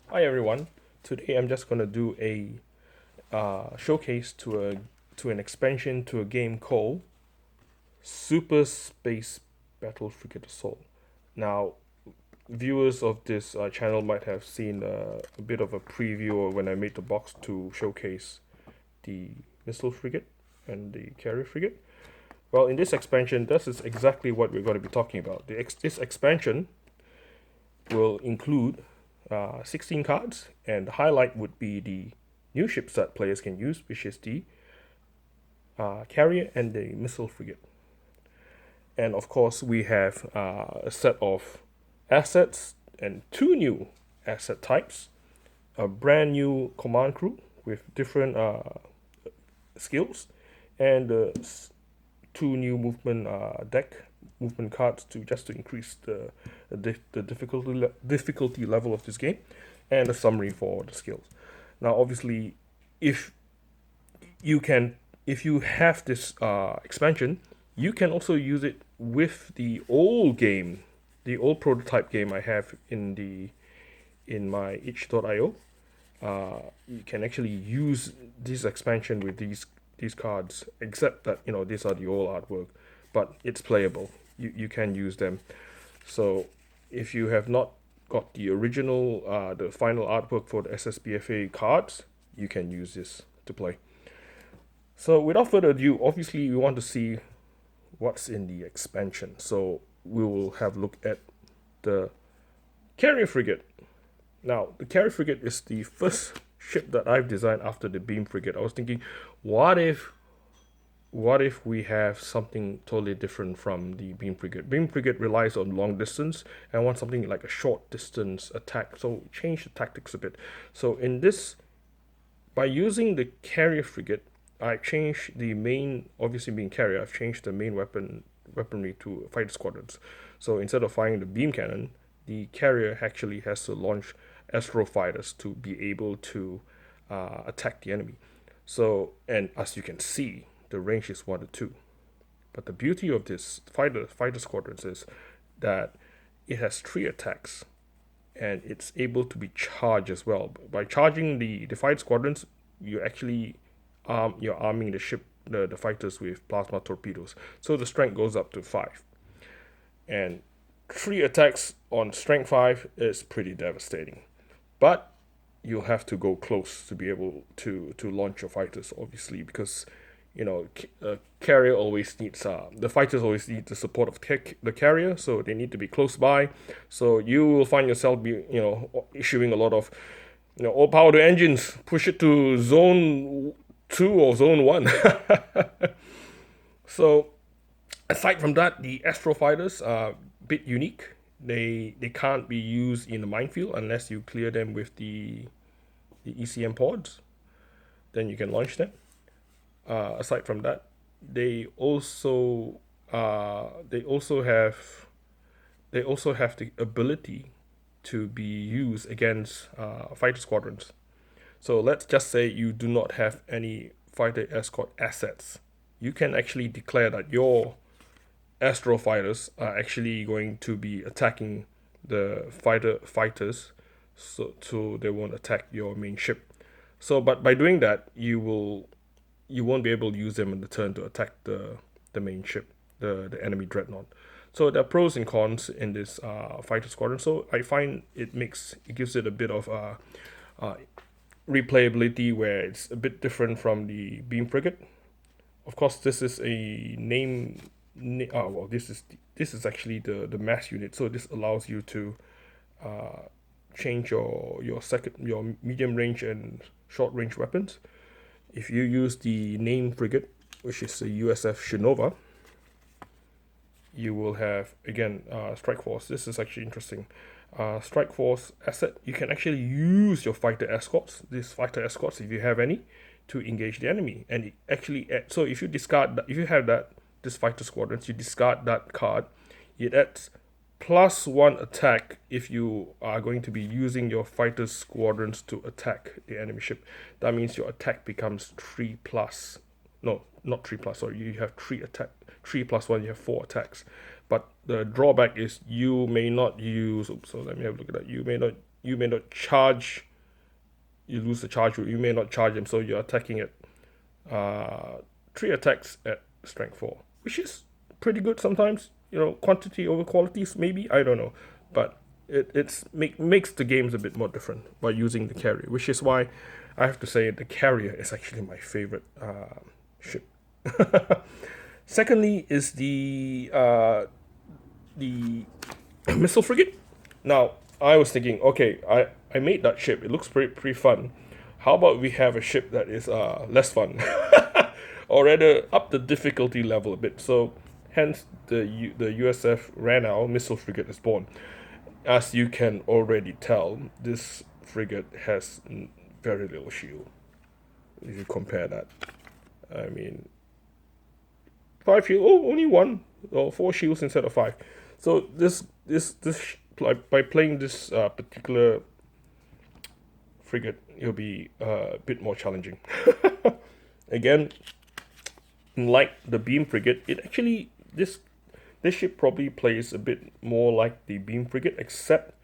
Hi everyone. Today I'm just gonna do a showcase to an expansion to a game called Super Space Battle Frigate Assault. Now, viewers of this channel might have seen a bit of a preview when I made the box to showcase the missile frigate and the carrier frigate. Well, in this expansion, this is exactly what we're going to be talking about. This expansion will include 16 cards, and the highlight would be the new ships that players can use, which is the carrier and the missile frigate. And of course, we have a set of assets and two new asset types, a brand new command crew with different skills, and two new movement deck movement cards to increase the difficulty level of this game, and a summary for the skills. Now, obviously, if you can, if you have this expansion, you can also use it with the old game, the old prototype game I have in my itch.io. You can actually use this expansion with these cards, except that these are the old artwork, but it's playable. You can use them. So if you have not got the original, the final artwork for the SSBFA cards, you can use this to play. So without further ado, obviously we want to see what's in the expansion. So we will have a look at the carrier frigate. Now, the carrier frigate is the first ship that I've designed after the beam frigate. I was thinking, what if we have something totally different from the beam frigate? Beam frigate relies on long distance, and I want something like a short distance attack. So change the tactics a bit. So in this, by using the carrier frigate, I changed the main, obviously being carrier, I've changed the main weaponry to fighter squadrons. So instead of firing the beam cannon, the carrier actually has to launch astrofighters to be able to attack the enemy. So, and as you can see, the range is 1 to 2. But the beauty of this fighter squadrons is that it has 3 attacks, and it's able to be charged as well. By charging the fighter squadrons, you actually you're arming the ship, the fighters, with plasma torpedoes. So the strength goes up to 5. And 3 attacks on strength 5 is pretty devastating. But you'll have to go close to be able to launch your fighters, obviously, because carrier always needs the fighters always need the support of the carrier, so they need to be close by. So you will find yourself issuing a lot of all power to engines, push it to zone 2 or zone 1. So aside from that, the astrofighters are a bit unique. They can't be used in the minefield unless you clear them with the ECM pods. Then you can launch them. Aside from that, they also they also have the ability to be used against fighter squadrons. So let's just say you do not have any fighter escort assets. You can actually declare that your astrofighters are actually going to be attacking the fighters, so they won't attack your main ship. So, but by doing that, you won't be able to use them in the turn to attack the main ship, the enemy dreadnaught. So there are pros and cons in this fighter squadron. So I find it gives it a bit of uh, replayability where it's a bit different from the beam frigate. Of course, this is a this is actually the mass unit. So this allows you to change your medium range and short range weapons. If you use the name frigate, which is the USF Shinova, you will have again strike force. This is actually interesting. Strike force asset. You can actually use your fighter escorts. These fighter escorts, if you have any, to engage the enemy, and it actually so if you discard if you have this fighter squadrons, you discard that card. It adds +1 attack if you are going to be using your fighter squadrons to attack the enemy ship. That means your attack becomes 3 plus. No, not 3 plus. Sorry, you have 3 attack. 3 plus 1. You have 4 attacks. But the drawback is you may not use. Oops, so let me have a look at that. You may not you may not charge. You lose the charge route. You may not charge them, so you're attacking it. 3 attacks at strength 4, which is pretty good sometimes. Quantity over qualities, maybe, I don't know, but makes the games a bit more different by using the carrier, which is why I have to say the carrier is actually my favorite ship. Secondly is the missile frigate. Now I was thinking, okay, I made that ship. It looks pretty fun. How about we have a ship that is less fun, or rather up the difficulty level a bit? So hence the USF Ranau missile frigate is born. As you can already tell, this frigate has very little shield. If you compare that, I mean, 5 shield, only 1 or 4 shields instead of 5. So this by playing this particular frigate, it'll be a bit more challenging. Again, like the beam frigate, it actually this ship probably plays a bit more like the beam frigate, except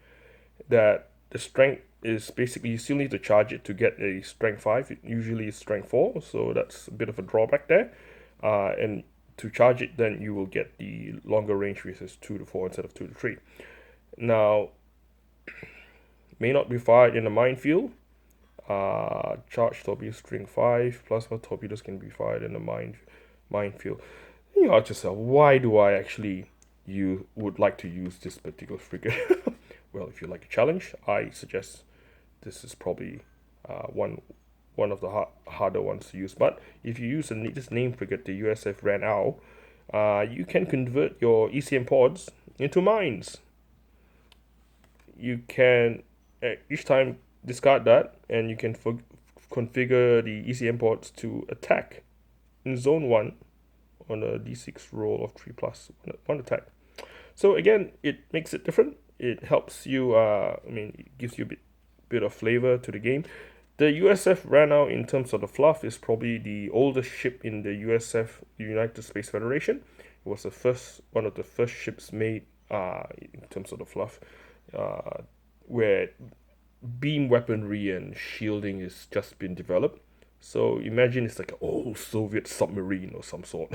that the strength is basically you still need to charge it to get a strength 5. It usually is strength 4, so that's a bit of a drawback there. And to charge it, then you will get the longer range, which is 2 to 4 instead of 2 to 3. Now, may not be fired in a minefield. Charged torpedoes string 5, plasma torpedoes can be fired in a minefield. You ask yourself, why do I actually would like to use this particular frigate? Well, if you like a challenge, I suggest this is probably one of the harder ones to use. But if you use this name frigate, the USF Ranau, you can convert your ECM pods into mines. You can each time discard that, and you can configure the ECM pods to attack in zone 1 on a d6 roll of 3 plus 1 attack. So again, it makes it different. It helps you, it gives you a bit of flavor to the game. The USF Ranau, in terms of the fluff, is probably the oldest ship in the USF, the United Space Federation. It was one of the first ships made in terms of the fluff, where beam weaponry and shielding is just been developed. So imagine it's like an old Soviet submarine or some sort.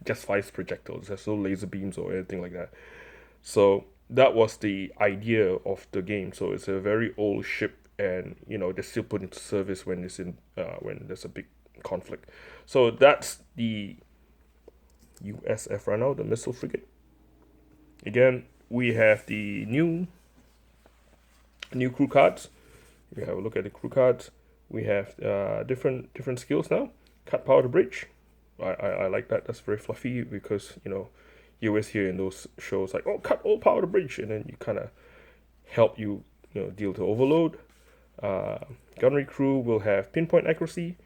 Just fires projectiles. There's no laser beams or anything like that. So that was the idea of the game. So it's a very old ship, and they're still put into service when when there's a big conflict. So that's the USF Ranau, the missile frigate. Again, we have the new crew cards. If you have a look at the crew cards, we have different skills now. Cut power to bridge. I like that. That's very fluffy, because you always hear in those shows like, oh, cut all power to bridge, and then you kind of help you deal to overload. Gunnery crew will have pinpoint accuracy.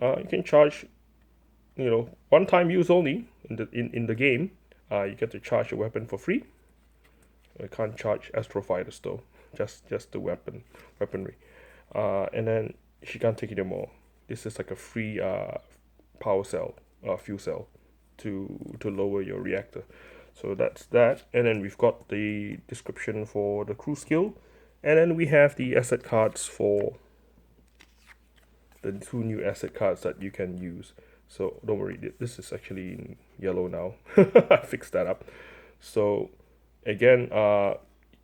You can charge, one time use only in the game. You get to charge a weapon for free. You can't charge astrofighters though. Just the weaponry. And then she can't take it anymore. This is like a free power cell, fuel cell to lower your reactor. So that's that. And then we've got the description for the crew skill. And then we have the asset cards for the 2 new asset cards that you can use. So don't worry, this is actually in yellow now. I fixed that up. So again,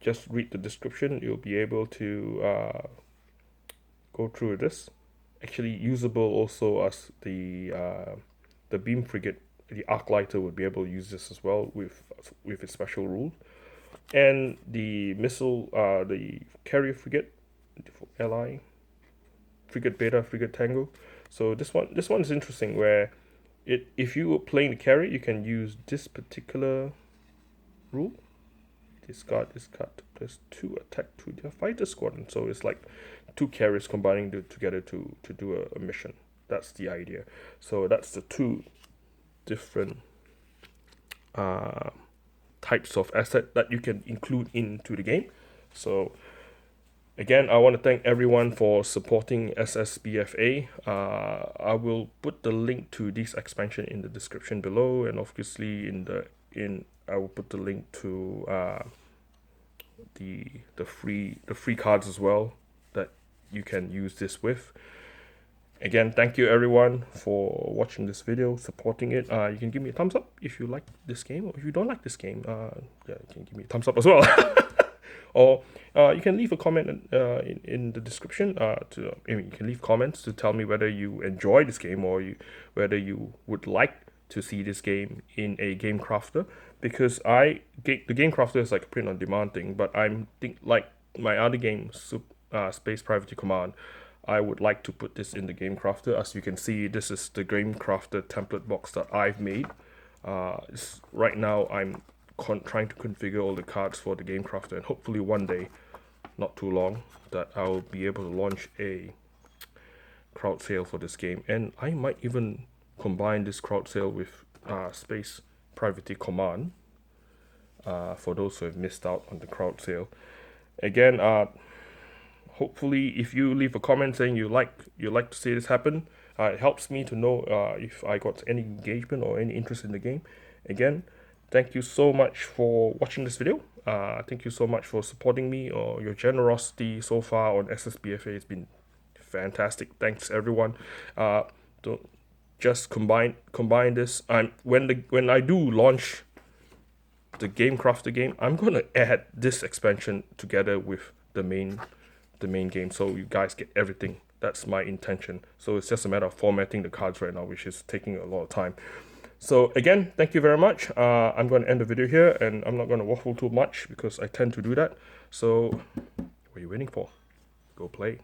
just read the description. You'll be able to go through this. Actually usable also as the beam frigate. The arc lighter would be able to use this as well with its special rule. And the missile, the carrier frigate, LI, frigate beta, frigate tango. So this one is interesting, where if you were playing the carrier, you can use this particular rule. Discard. There's 2 attack to the fighter squadron, so it's like 2 carriers combining together to do a mission. That's the idea. So that's the 2 different types of asset that you can include into the game. So again, I want to thank everyone for supporting SSBFA. I will put the link to this expansion in the description below, and obviously I will put the link to the free cards as well that you can use this with. Again, thank you everyone for watching this video, supporting it. You can give me a thumbs up if you like this game, or if you don't like this game, yeah, you can give me a thumbs up as well. Or you can leave a comment in the description. You can leave comments to tell me whether you enjoy this game, or whether you would like to see this game in a game crafter. Because the game crafter is like a print on demand thing, but like my other game, Space Privateer Command, I would like to put this in the game crafter. As you can see, this is the game crafter template box that I've made. Right now I'm trying to configure all the cards for the game crafter, and hopefully one day, not too long, that I'll be able to launch a crowd sale for this game. And I might even combine this crowd sale with Space Privateer Command, for those who have missed out on the crowd sale. Again, hopefully if you leave a comment saying you like to see this happen, it helps me to know if I got any engagement or any interest in the game. Again, thank you so much for watching this video. Thank you so much for supporting me, or your generosity so far on SSBFA has been fantastic. Thanks everyone. Don't just combine this. When I do launch the game crafter game, I'm gonna add this expansion together with the main game, so you guys get everything. That's my intention. So it's just a matter of formatting the cards right now, which is taking a lot of time. So again, thank you very much. I'm going to end the video here, and I'm not going to waffle too much because I tend to do that. So what are you waiting for? Go play.